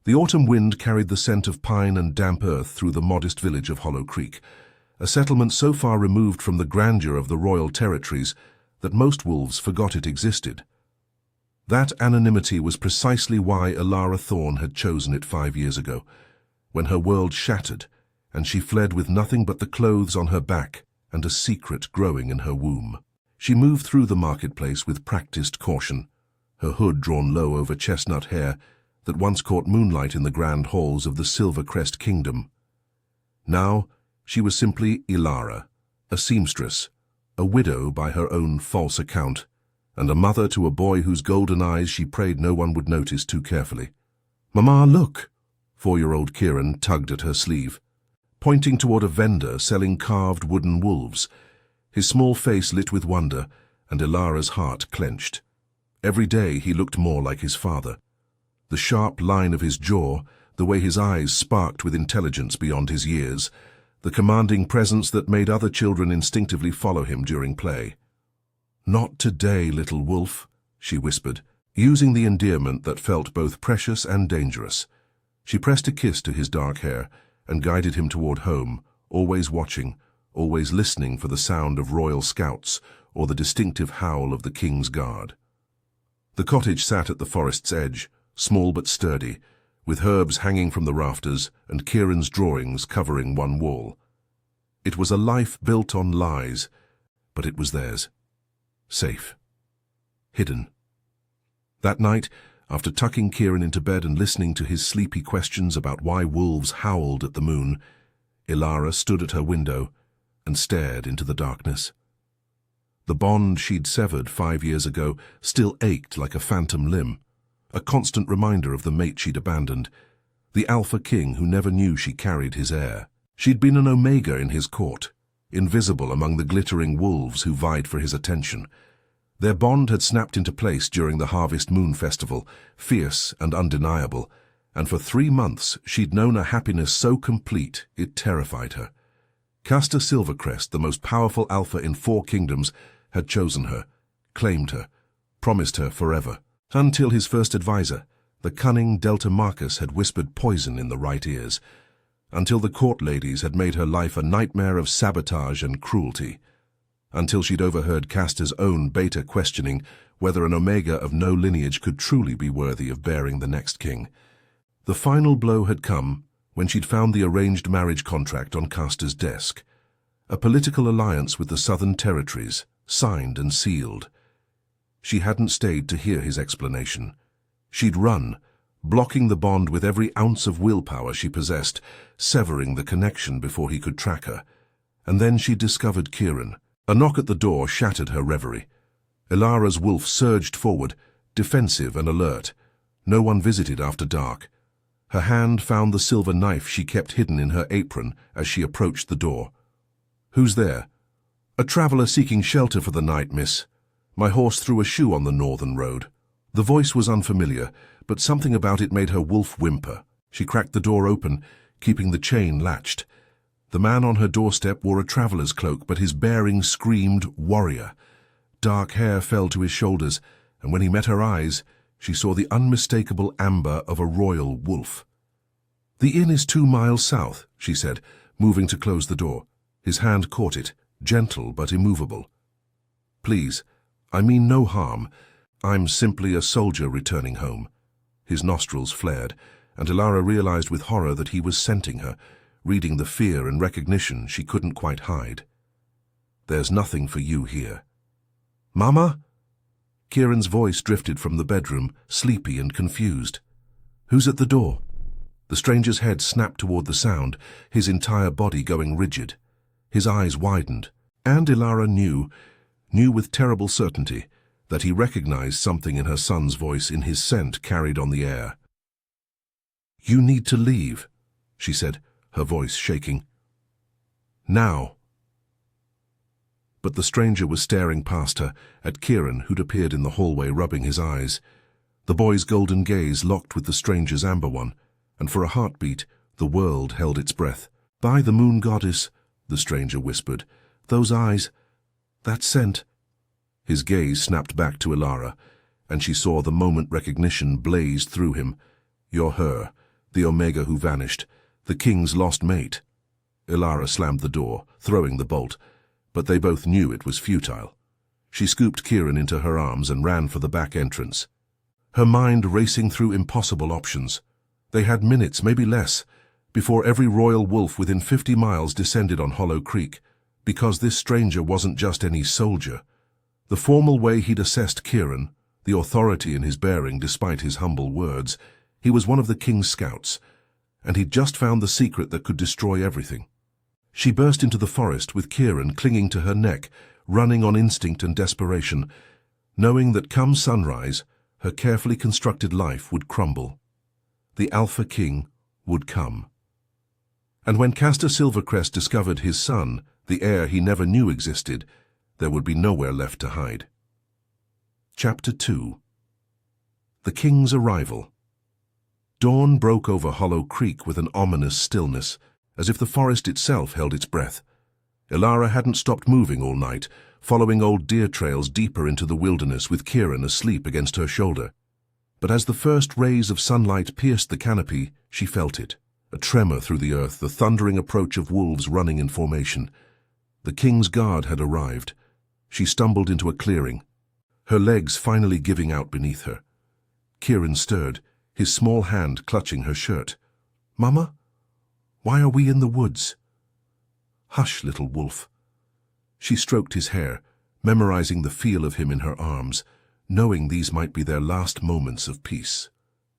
The autumn wind carried the scent of pine and damp earth through the modest village of Hollow Creek, a settlement so far removed from the grandeur of the royal territories that most wolves forgot it existed. That anonymity was precisely why Elara Thorne had chosen it 5 years ago, when her world shattered and she fled with nothing but the clothes on her back and a secret growing in her womb. She moved through the marketplace with practiced caution, her hood drawn low over chestnut hair that once caught moonlight in the grand halls of the Silvercrest Kingdom. Now she was simply Elara, a seamstress, a widow by her own false account, and a mother to a boy whose golden eyes she prayed no one would notice too carefully. "Mama, look!" 4-year-old Kieran tugged at her sleeve, pointing toward a vendor selling carved wooden wolves. His small face lit with wonder, and Elara's heart clenched. Every day he looked more like his father. The sharp line of his jaw, the way his eyes sparked with intelligence beyond his years, the commanding presence that made other children instinctively follow him during play. "Not today, little wolf," she whispered, using the endearment that felt both precious and dangerous. She pressed a kiss to his dark hair and guided him toward home, always watching, always listening for the sound of royal scouts or the distinctive howl of the king's guard. The cottage sat at the forest's edge, small but sturdy, with herbs hanging from the rafters and Kieran's drawings covering one wall. It was a life built on lies, but it was theirs. Safe. Hidden. That night, after tucking Kieran into bed and listening to his sleepy questions about why wolves howled at the moon, Elara stood at her window and stared into the darkness. The bond she'd severed 5 years ago still ached like a phantom limb, a constant reminder of the mate she'd abandoned, the alpha king who never knew she carried his heir. She'd been an omega in his court, invisible among the glittering wolves who vied for his attention. Their bond had snapped into place during the Harvest Moon Festival, fierce and undeniable, and for 3 months she'd known a happiness so complete it terrified her. Castor Silvercrest, the most powerful alpha in 4 kingdoms, had chosen her, claimed her, promised her forever, until his first advisor, the cunning Delta Marcus, had whispered poison in the right ears, until the court ladies had made her life a nightmare of sabotage and cruelty, until she'd overheard Castor's own Beta questioning whether an Omega of no lineage could truly be worthy of bearing the next king. The final blow had come when she'd found the arranged marriage contract on Castor's desk, a political alliance with the Southern Territories, signed and sealed. She hadn't stayed to hear his explanation. She'd run, blocking the bond with every ounce of willpower she possessed, severing the connection before he could track her. And then she discovered Kieran. A knock at the door shattered her reverie. Elara's wolf surged forward, defensive and alert. No one visited after dark. Her hand found the silver knife she kept hidden in her apron as she approached the door. "Who's there?" "A traveler seeking shelter for the night, miss. My horse threw a shoe on the northern road." The voice was unfamiliar, but something about it made her wolf whimper. She cracked the door open, keeping the chain latched. The man on her doorstep wore a traveler's cloak, but his bearing screamed warrior. Dark hair fell to his shoulders, and when he met her eyes, she saw the unmistakable amber of a royal wolf. "The inn is 2 miles south," she said, moving to close the door. His hand caught it, gentle but immovable. "Please, I mean no harm. I'm simply a soldier returning home." His nostrils flared, and Elara realized with horror that he was scenting her, reading the fear and recognition she couldn't quite hide. "There's nothing for you here." "Mama?" Kieran's voice drifted from the bedroom, sleepy and confused. "Who's at the door?" The stranger's head snapped toward the sound, his entire body going rigid. His eyes widened, and Elara knew with terrible certainty, that he recognized something in her son's voice, in his scent carried on the air. "You need to leave," she said, her voice shaking. "Now." But the stranger was staring past her, at Kieran, who'd appeared in the hallway, rubbing his eyes. The boy's golden gaze locked with the stranger's amber one, and for a heartbeat, the world held its breath. "By the moon goddess," the stranger whispered, "those eyes, that scent." His gaze snapped back to Elara, and she saw the moment recognition blaze through him. "You're her. the Omega who vanished, the king's lost mate. Ilara slammed the door, throwing the bolt, but they both knew it was futile. She scooped Kieran into her arms and ran for the back entrance, her mind racing through impossible options. They had minutes, maybe less, before every royal wolf within 50 miles descended on Hollow Creek, because this stranger wasn't just any soldier. The formal way he'd assessed Kieran, the authority in his bearing despite his humble words, he was one of the king's scouts, and he'd just found the secret that could destroy everything. She burst into the forest with Kieran clinging to her neck, running on instinct and desperation, knowing that come sunrise, her carefully constructed life would crumble. The Alpha King would come. And when Castor Silvercrest discovered his son, the heir he never knew existed, there would be nowhere left to hide. Chapter 2. The King's Arrival. Dawn broke over Hollow Creek with an ominous stillness, as if the forest itself held its breath. Ilara hadn't stopped moving all night, following old deer trails deeper into the wilderness with Kieran asleep against her shoulder. But as the first rays of sunlight pierced the canopy, she felt it. A tremor through the earth, the thundering approach of wolves running in formation. The king's guard had arrived. She stumbled into a clearing, her legs finally giving out beneath her. Kieran stirred, his small hand clutching her shirt. "Mama? Why are we in the woods?" "Hush, little wolf." She stroked his hair, memorizing the feel of him in her arms, knowing these might be their last moments of peace.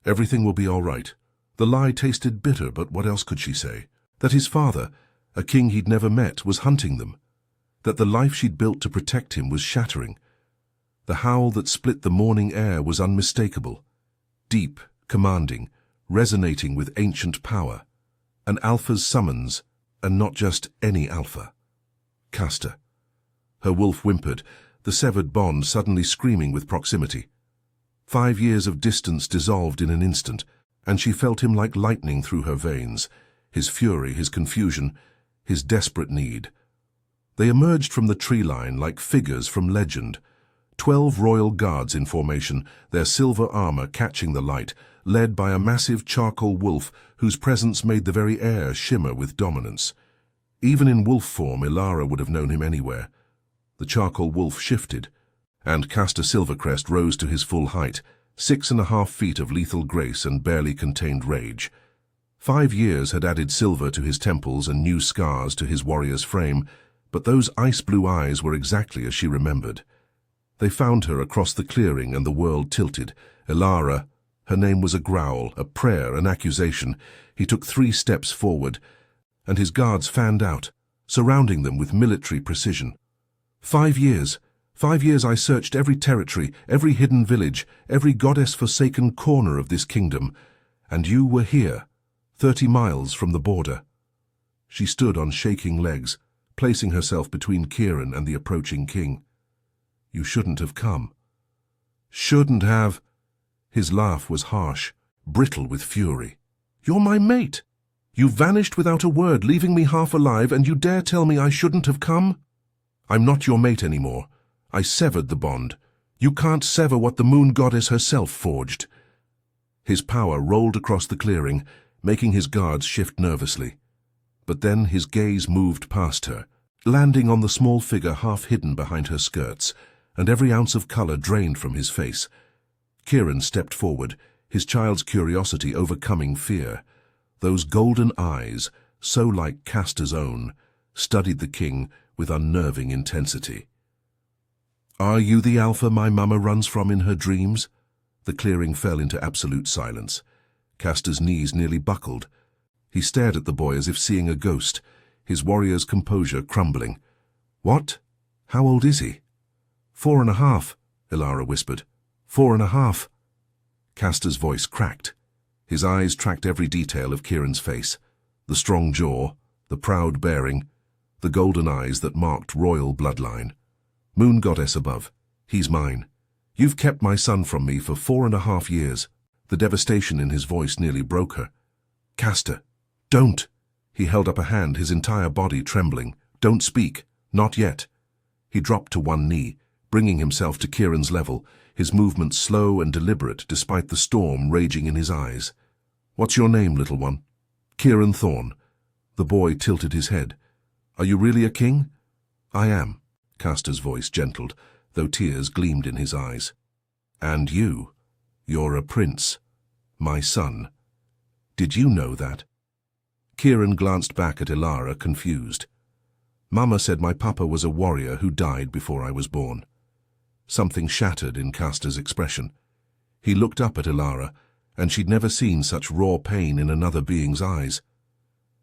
Everything will be all right. The lie tasted bitter, but what else could she say? That his father, a king he'd never met, was hunting them. That the life she'd built to protect him was shattering. The howl that split the morning air was unmistakable. Deep, commanding, resonating with ancient power. An alpha's summons, and not just any alpha. Castor. Her wolf whimpered, the severed bond suddenly screaming with proximity. 5 years of distance dissolved in an instant, and she felt him like lightning through her veins, his fury, his confusion, his desperate need. They emerged from the tree line like figures from legend, 12 royal guards in formation, their silver armor catching the light, led by a massive charcoal wolf whose presence made the very air shimmer with dominance. Even in wolf form, Ilara would have known him anywhere. The charcoal wolf shifted, and Castor Silvercrest rose to his full height, 6.5 feet of lethal grace and barely contained rage. 5 years had added silver to his temples and new scars to his warrior's frame, but those ice-blue eyes were exactly as she remembered. They found her across the clearing and the world tilted. Ilara, her name was a growl, a prayer, an accusation. He took 3 steps forward, and his guards fanned out, surrounding them with military precision. 5 years. 5 years I searched every territory, every hidden village, every goddess-forsaken corner of this kingdom, and you were here, 30 miles from the border. She stood on shaking legs, placing herself between Kieran and the approaching king. You shouldn't have come. Shouldn't have. His laugh was harsh, brittle with fury. You're my mate. You vanished without a word, leaving me half alive, and you dare tell me I shouldn't have come? I'm not your mate anymore. I severed the bond. You can't sever what the moon goddess herself forged. His power rolled across the clearing, making his guards shift nervously. But then his gaze moved past her, landing on the small figure half hidden behind her skirts, and every ounce of color drained from his face. Kieran stepped forward, his child's curiosity overcoming fear. Those golden eyes, so like Castor's own, studied the king with unnerving intensity. Are you the alpha my mama runs from in her dreams? The clearing fell into absolute silence. Castor's knees nearly buckled. He stared at the boy as if seeing a ghost, his warrior's composure crumbling. What? How old is he? 4.5, Ilara whispered. 4.5. Castor's voice cracked. His eyes tracked every detail of Kieran's face. The strong jaw, the proud bearing, the golden eyes that marked royal bloodline. Moon goddess above, he's mine. You've kept my son from me for 4.5 years. The devastation in his voice nearly broke her. Castor, don't! He held up a hand, his entire body trembling. Don't speak. Not yet. He dropped to one knee, bringing himself to Kieran's level, his movements slow and deliberate despite the storm raging in his eyes. What's your name, little one? Kieran Thorne. The boy tilted his head. Are you really a king? I am, Castor's voice gentled, though tears gleamed in his eyes. And you're a prince, my son. Did you know that? Kieran glanced back at Ilara, confused. Mama said my papa was a warrior who died before I was born. Something shattered in Castor's expression. He looked up at Ilara, and she'd never seen such raw pain in another being's eyes.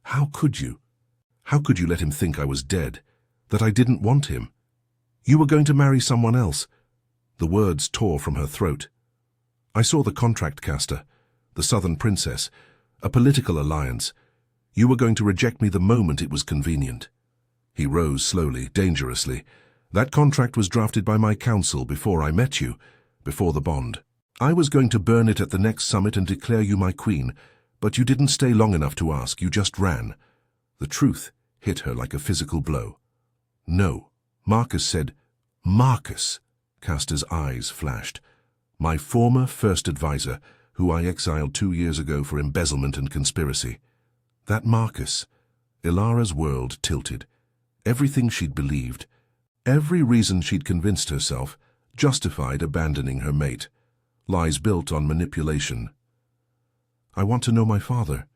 How could you? How could you let him think I was dead, that I didn't want him? You were going to marry someone else. The words tore from her throat. I saw the contract, Castor, the Southern Princess, a political alliance. You were going to reject me the moment it was convenient. He rose slowly, dangerously. That contract was drafted by my council before I met you, before the bond. I was going to burn it at the next summit and declare you my queen, but you didn't stay long enough to ask, you just ran. The truth hit her like a physical blow. No, Marcus said, Marcus, Castor's eyes flashed. My former first advisor, who I exiled 2 years ago for embezzlement and conspiracy. That Marcus. Ilara's world tilted. Everything she'd believed, every reason she'd convinced herself, justified abandoning her mate. Lies built on manipulation. I want to know my father.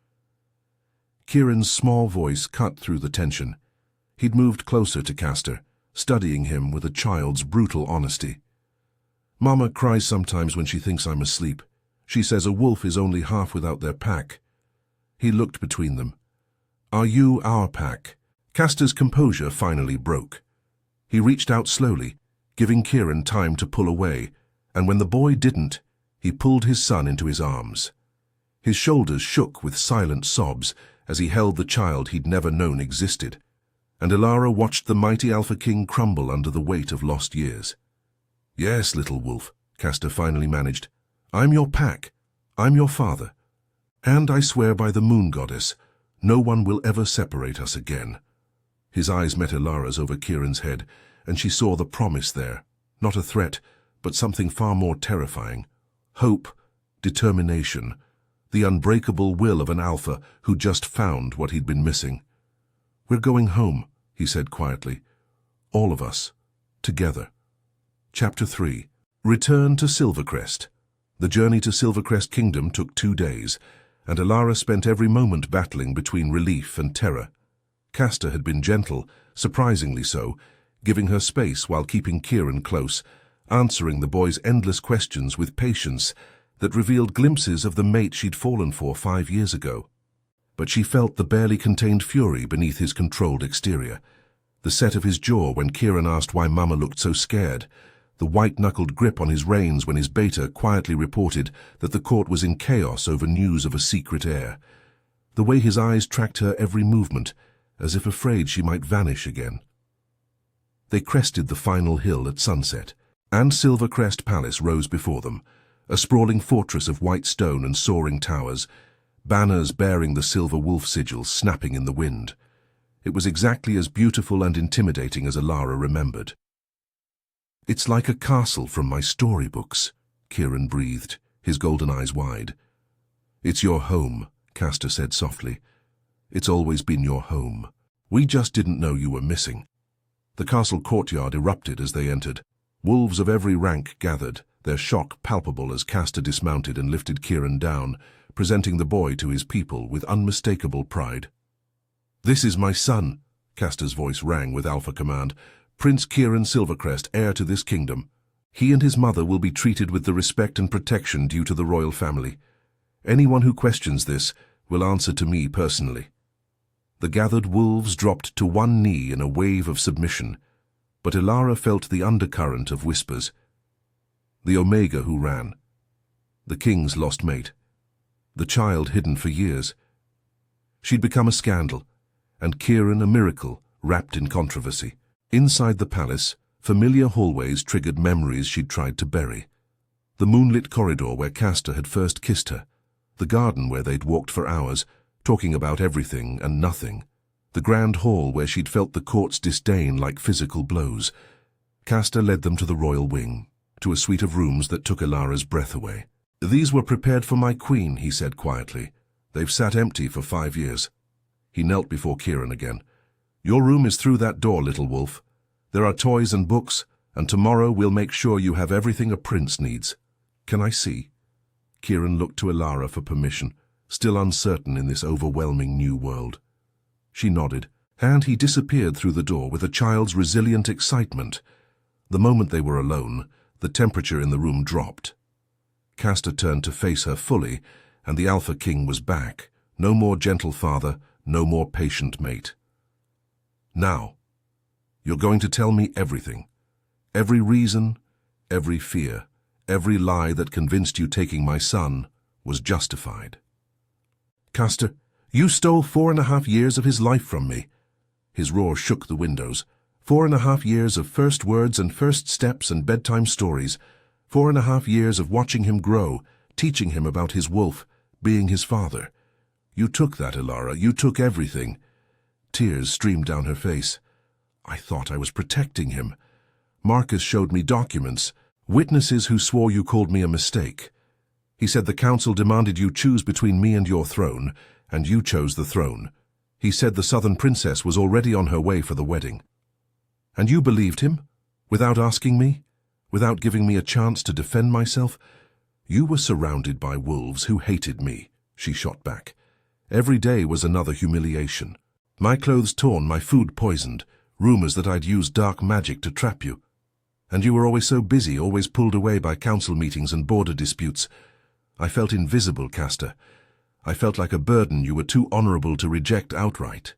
Kieran's small voice cut through the tension. He'd moved closer to Castor, studying him with a child's brutal honesty. Mama cries sometimes when she thinks I'm asleep. She says a wolf is only half without their pack. He looked between them. Are you our pack? Castor's composure finally broke. He reached out slowly, giving Kieran time to pull away, and when the boy didn't, he pulled his son into his arms. His shoulders shook with silent sobs as he held the child he'd never known existed, and Ilara watched the mighty Alpha King crumble under the weight of lost years. Yes, little wolf, Castor finally managed. I'm your pack. I'm your father. And I swear by the moon goddess, no one will ever separate us again. His eyes met Ilara's over Kieran's head, and she saw the promise there, not a threat, but something far more terrifying. Hope, determination, the unbreakable will of an alpha who just found what he'd been missing. We're going home, he said quietly. All of us, together. Chapter 3. Return to Silvercrest. The journey to Silvercrest Kingdom took 2 days, and Ilara spent every moment battling between relief and terror. Castor had been gentle, surprisingly so, giving her space while keeping Kieran close, answering the boy's endless questions with patience that revealed glimpses of the mate she'd fallen for 5 years ago. But she felt the barely contained fury beneath his controlled exterior. The set of his jaw when Kieran asked why Mama looked so scared, the white-knuckled grip on his reins when his beta quietly reported that the court was in chaos over news of a secret heir. The way his eyes tracked her every movement, as if afraid she might vanish again. They crested the final hill at sunset, and Silvercrest Palace rose before them, a sprawling fortress of white stone and soaring towers, banners bearing the silver wolf sigil snapping in the wind. It was exactly as beautiful and intimidating as Ilara remembered. It's like a castle from my storybooks, Kieran breathed, his golden eyes wide. It's your home, Castor said softly. It's always been your home. We just didn't know you were missing. The castle courtyard erupted as they entered. Wolves of every rank gathered, their shock palpable as Castor dismounted and lifted Kieran down, presenting the boy to his people with unmistakable pride. This is my son, Castor's voice rang with alpha command. Prince Kieran Silvercrest, heir to this kingdom. He and his mother will be treated with the respect and protection due to the royal family. Anyone who questions this will answer to me personally. The gathered wolves dropped to one knee in a wave of submission, but Ilara felt the undercurrent of whispers. The Omega who ran. The king's lost mate. The child hidden for years. She'd become a scandal, and Kieran a miracle wrapped in controversy. Inside the palace, familiar hallways triggered memories she'd tried to bury. The moonlit corridor where Castor had first kissed her. The garden where they'd walked for hours, talking about everything and nothing. The grand hall where she'd felt the court's disdain like physical blows. Castor led them to the royal wing, to a suite of rooms that took Ilara's breath away. These were prepared for my queen, he said quietly. They've sat empty for 5 years. He knelt before Kieran again. Your room is through that door, little wolf. There are toys and books, and tomorrow we'll make sure you have everything a prince needs. Can I see? Kieran looked to Elara for permission, still uncertain in this overwhelming new world. She nodded, and he disappeared through the door with a child's resilient excitement. The moment they were alone, the temperature in the room dropped. Castor turned to face her fully, and the Alpha King was back. No more gentle father, no more patient mate. Now, you're going to tell me everything. Every reason, every fear, every lie that convinced you taking my son was justified. Castor, you stole 4.5 years of his life from me. His roar shook the windows. 4.5 years of first words and first steps and bedtime stories. 4.5 years of watching him grow, teaching him about his wolf, being his father. You took that, Elara. You took everything. Tears streamed down her face. I thought I was protecting him. Marcus showed me documents, witnesses who swore you called me a mistake. He said the council demanded you choose between me and your throne, and you chose the throne. He said the Southern Princess was already on her way for the wedding. And you believed him? Without asking me? Without giving me a chance to defend myself? You were surrounded by wolves who hated me, she shot back. Every day was another humiliation. My clothes torn, my food poisoned, rumors that I'd used dark magic to trap you. And you were always so busy, always pulled away by council meetings and border disputes. I felt invisible, Castor. I felt like a burden you were too honorable to reject outright.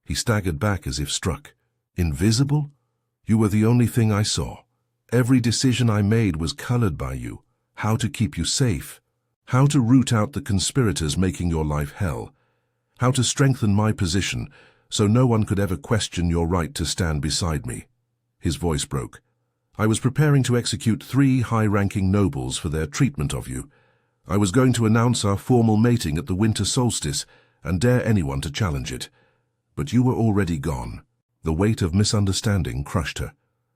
He staggered back as if struck. Invisible? You were the only thing I saw. Every decision I made was colored by you. How to keep you safe. How to root out the conspirators making your life hell. How to strengthen my position so no one could ever question your right to stand beside me. His voice broke. I was preparing to execute 3 high-ranking nobles for their treatment of you. I was going to announce our formal mating at the winter solstice and dare anyone to challenge it. But you were already gone. The weight of misunderstanding crushed her.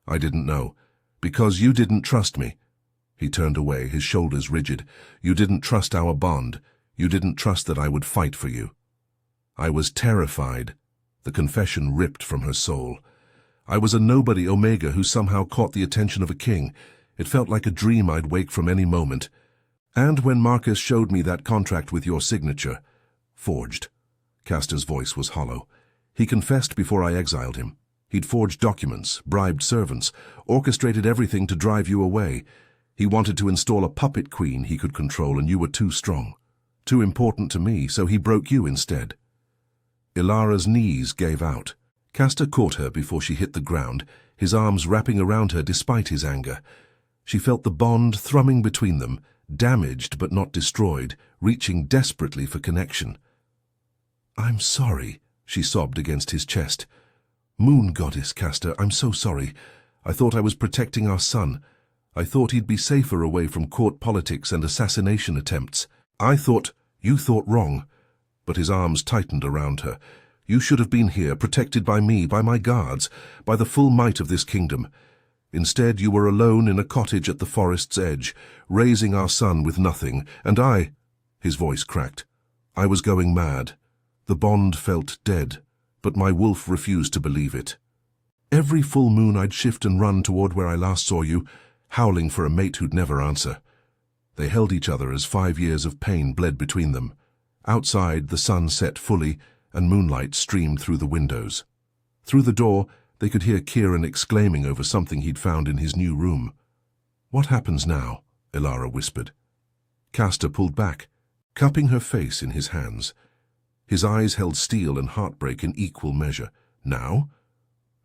I didn't know. Because you didn't trust me. He turned away, his shoulders rigid. You didn't trust our bond. You didn't trust that I would fight for you. I was terrified. The confession ripped from her soul. I was a nobody Omega who somehow caught the attention of a king. It felt like a dream I'd wake from any moment. And when Marcus showed me that contract with your signature, forged. Castor's voice was hollow. He confessed before I exiled him. He'd forged documents, bribed servants, orchestrated everything to drive you away. He wanted to install a puppet queen he could control, and you were too strong, too important to me, so he broke you instead. Elara's knees gave out. Castor caught her before she hit the ground, his arms wrapping around her despite his anger. She felt the bond thrumming between them, damaged but not destroyed, reaching desperately for connection. I'm sorry, she sobbed against his chest. Moon goddess, Castor, I'm so sorry. I thought I was protecting our son. I thought he'd be safer away from court politics and assassination attempts. You thought wrong. But his arms tightened around her. You should have been here, protected by me, by my guards, by the full might of this kingdom. Instead, you were alone in a cottage at the forest's edge, raising our son with nothing, and I— His voice cracked. I was going mad. The bond felt dead, but my wolf refused to believe it. Every full moon I'd shift and run toward where I last saw you, howling for a mate who'd never answer. They held each other as 5 years of pain bled between them. Outside, the sun set fully, and moonlight streamed through the windows. Through the door, they could hear Kieran exclaiming over something he'd found in his new room. What happens now? Elara whispered. Castor pulled back, cupping her face in his hands. His eyes held steel and heartbreak in equal measure. Now?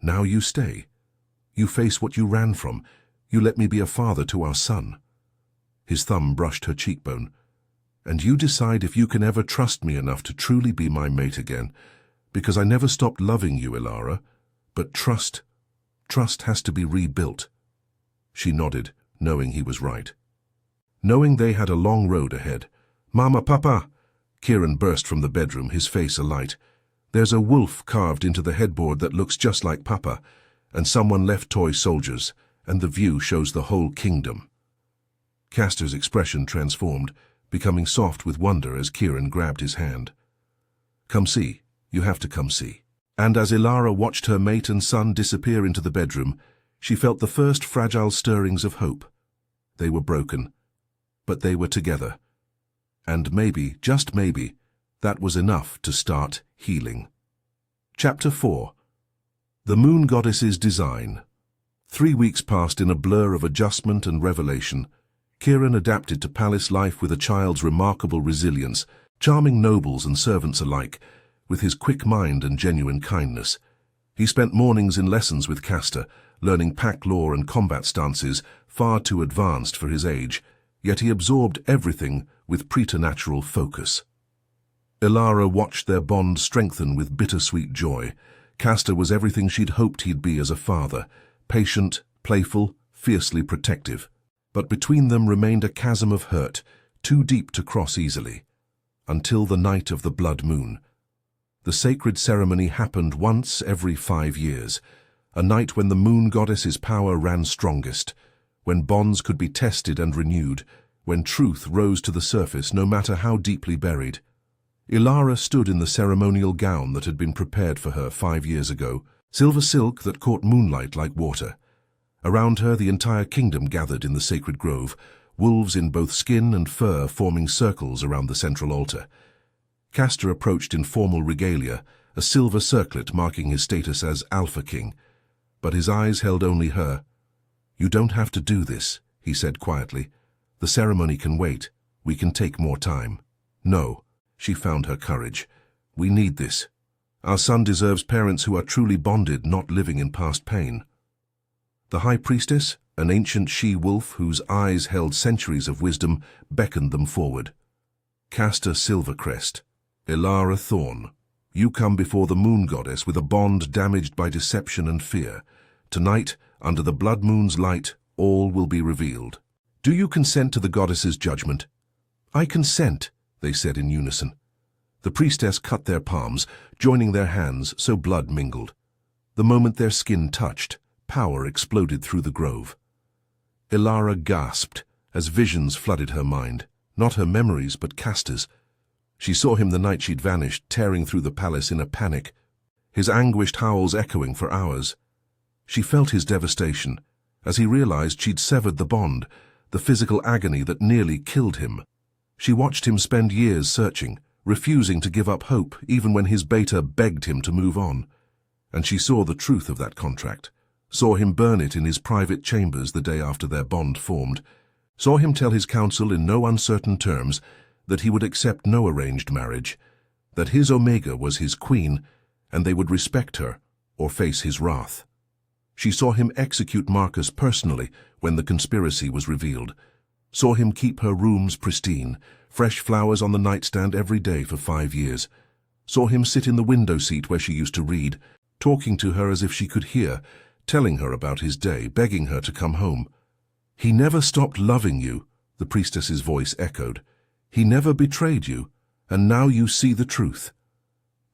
Now you stay. You face what you ran from. You let me be a father to our son. His thumb brushed her cheekbone. And you decide if you can ever trust me enough to truly be my mate again, because I never stopped loving you, Elara. But trust has to be rebuilt. She nodded, knowing he was right. Knowing they had a long road ahead. Mama, Papa! Kieran burst from the bedroom, his face alight. There's a wolf carved into the headboard that looks just like Papa, and someone left toy soldiers, and the view shows the whole kingdom. Castor's expression transformed. becoming soft with wonder as Kieran grabbed his hand. "Come see. You have to come see." And as Ilara watched her mate and son disappear into the bedroom, she felt the first fragile stirrings of hope. They were broken, but they were together. And maybe, just maybe, that was enough to start healing. Chapter 4. The Moon Goddess's Design. 3 weeks passed in a blur of adjustment and revelation. Kieran adapted to palace life with a child's remarkable resilience, charming nobles and servants alike, with his quick mind and genuine kindness. He spent mornings in lessons with Castor, learning pack lore and combat stances far too advanced for his age, yet he absorbed everything with preternatural focus. Ilara watched their bond strengthen with bittersweet joy. Castor was everything she'd hoped he'd be as a father, patient, playful, fiercely protective. But between them remained a chasm of hurt, too deep to cross easily. Until the night of the blood moon. The sacred ceremony happened once every 5 years, a night when the moon goddess's power ran strongest, when bonds could be tested and renewed, when truth rose to the surface no matter how deeply buried. Ilara stood in the ceremonial gown that had been prepared for her 5 years ago, silver silk that caught moonlight like water. Around her the entire kingdom gathered in the sacred grove, wolves in both skin and fur forming circles around the central altar. Castor approached in formal regalia, a silver circlet marking his status as Alpha King. But his eyes held only her. "You don't have to do this," he said quietly. "The ceremony can wait. We can take more time." "No," she found her courage. "We need this. Our son deserves parents who are truly bonded, not living in past pain." The High Priestess, an ancient she-wolf whose eyes held centuries of wisdom, beckoned them forward. "Castor Silvercrest, Ilara Thorn, you come before the Moon Goddess with a bond damaged by deception and fear. Tonight, under the blood moon's light, all will be revealed. Do you consent to the goddess's judgment?" "I consent," they said in unison. The priestess cut their palms, joining their hands so blood mingled. The moment their skin touched, power exploded through the grove. Ilara gasped as visions flooded her mind, not her memories but Castor's. She saw him the night she'd vanished, tearing through the palace in a panic, his anguished howls echoing for hours. She felt his devastation as he realized she'd severed the bond, the physical agony that nearly killed him. She watched him spend years searching, refusing to give up hope even when his beta begged him to move on. And she saw the truth of that contract, saw him burn it in his private chambers the day after their bond formed, saw him tell his council in no uncertain terms that he would accept no arranged marriage, that his Omega was his queen, and they would respect her or face his wrath. She saw him execute Marcus personally when the conspiracy was revealed, saw him keep her rooms pristine, fresh flowers on the nightstand every day for 5 years, saw him sit in the window seat where she used to read, talking to her as if she could hear, telling her about his day, begging her to come home. "He never stopped loving you," the priestess's voice echoed. "He never betrayed you, and now you see the truth."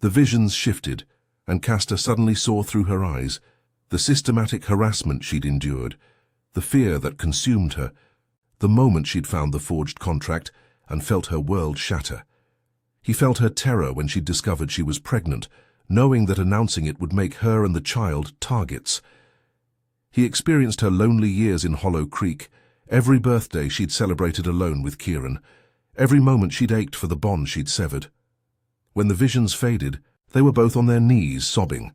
The visions shifted, and Castor suddenly saw through her eyes the systematic harassment she'd endured, the fear that consumed her, the moment she'd found the forged contract and felt her world shatter. He felt her terror when she'd discovered she was pregnant, knowing that announcing it would make her and the child targets. He experienced her lonely years in Hollow Creek, every birthday she'd celebrated alone with Kieran, every moment she'd ached for the bond she'd severed. When the visions faded, they were both on their knees, sobbing.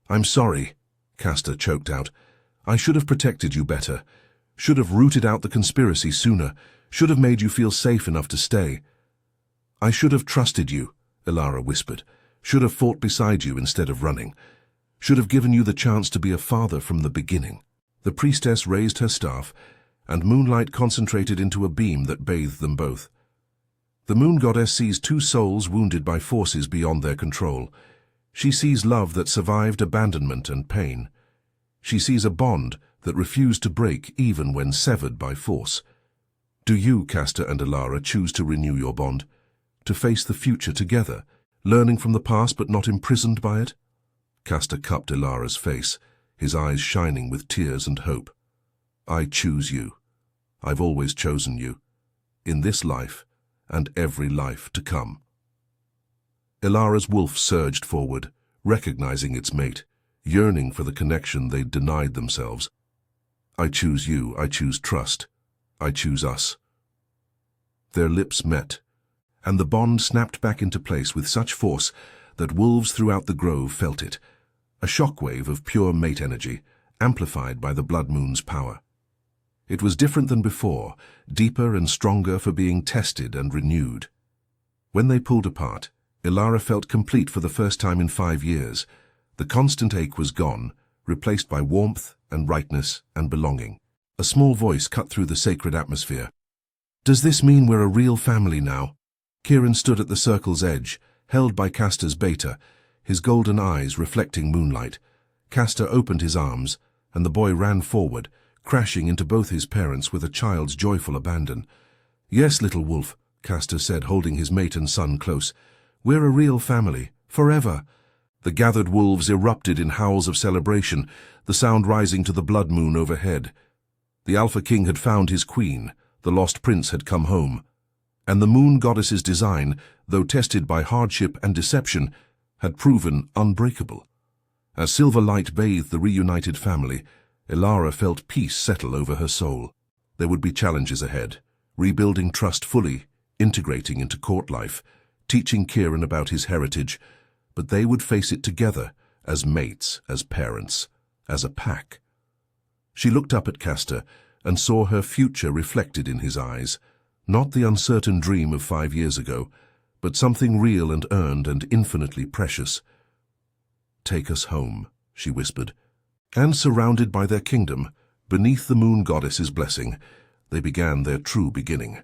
"I'm sorry," Castor choked out. "I should have protected you better, should have rooted out the conspiracy sooner, should have made you feel safe enough to stay." "I should have trusted you," Ilara whispered, "should have fought beside you instead of running, should have given you the chance to be a father from the beginning." The priestess raised her staff, and moonlight concentrated into a beam that bathed them both. The moon goddess sees 2 souls wounded by forces beyond their control. She sees love that survived abandonment and pain. She sees a bond that refused to break even when severed by force. Do you, Castor and Ilara, choose to renew your bond? To face the future together, learning from the past but not imprisoned by it? Castor cupped Ilara's face, his eyes shining with tears and hope. "I choose you. I've always chosen you. In this life, and every life to come. Ilara's wolf surged forward, recognizing its mate, yearning for the connection they'd denied themselves. I choose you, I choose trust, I choose us. Their lips met, and the bond snapped back into place with such force that wolves throughout the grove felt it, a shockwave of pure mate energy, amplified by the blood moon's power. It was different than before, deeper and stronger for being tested and renewed. When they pulled apart, Ilara felt complete for the first time in 5 years. The constant ache was gone, replaced by warmth and rightness and belonging. A small voice cut through the sacred atmosphere. Does this mean we're a real family now? Kieran stood at the circle's edge, held by Castor's beta, his golden eyes reflecting moonlight. Castor opened his arms, and the boy ran forward, crashing into both his parents with a child's joyful abandon. Yes, little wolf, Castor said, holding his mate and son close. We're a real family, forever. The gathered wolves erupted in howls of celebration, the sound rising to the blood moon overhead. The Alpha King had found his queen, the lost prince had come home, and the moon goddess's design, though tested by hardship and deception, had proven unbreakable. As silver light bathed the reunited family, Ilara felt peace settle over her soul. There would be challenges ahead, rebuilding trust fully, integrating into court life, teaching Kieran about his heritage, but they would face it together, as mates, as parents, as a pack. She looked up at Castor and saw her future reflected in his eyes, not the uncertain dream of 5 years ago, but something real and earned and infinitely precious. Take us home, she whispered, and surrounded by their kingdom, beneath the moon goddess's blessing, they began their true beginning.